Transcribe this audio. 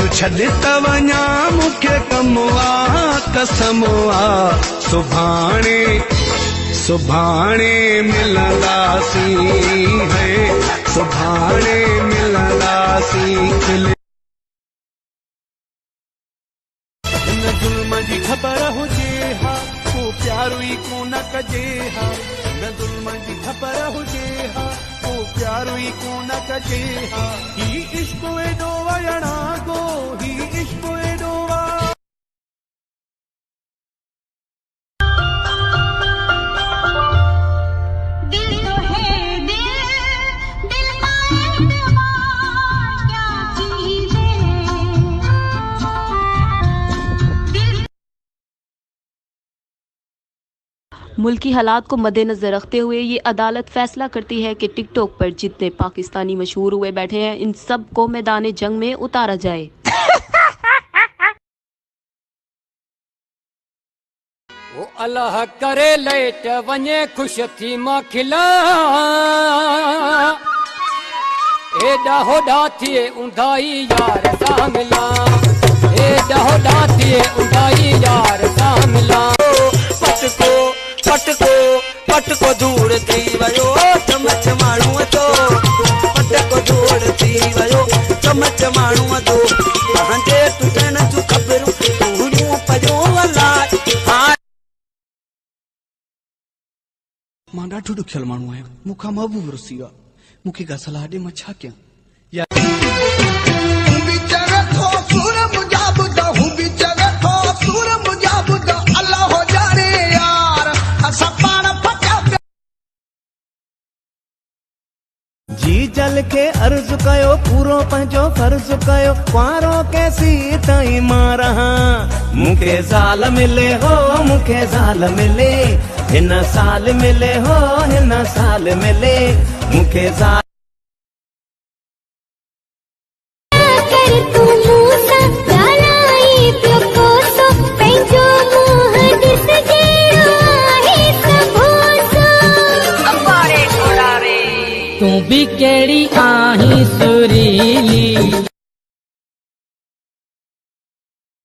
अज छॾ त वञा मूंखे कमु आ कसम आ सुभाणे सुभाणे मिलंदासीं है सुभाणे मिलंदासीं हिन ज़ुल्म जी ख़बर हुजे हा को प्यारो ई कोन कजे हा हिन ज़ुल्म जी ख़बर हुजे हा को प्यारो ई कोन कजे हा ही इश्क एॾो वणा गो ही इश्क एॾो मुल्की हालात को मद्देनजर रखते हुए ये अदालत फैसला करती है कि टिकटॉक पर जितने पाकिस्तानी मशहूर हुए बैठे हैं इन सब को मैदान जंग में उतारा जाए। वो अल्लाह करे लेट वने खुश थी मां खिला एडा होडा थिए उंधाई यार सा मिला एडा होडा थिए उंधाई यार सा मिला पटको दूर थी वयो चमच माण्हूअ जो पटको दूर थी वयो चमच माण्हूअ जो तव्हांजे टुटण जूं ख़बरूं तूं पयो अलाए मां ॾाढो ॾुखियल माण्हू आहियां मूंखां महबूब रुसी वियो आहे मूंखे का सलाह ॾे मां छा कयां जी जल के अर्ज कयो पूरो पंहिंजो फर्ज कयो कुआरो कैसी ताईं मां रहा मूंखे ज़ाल मिले हो मूंखे ज़ाल मिले हिन साल मिले हो हिन साल मिले मूंखे ज़ाल तू भी केड़ी आही सुरीली।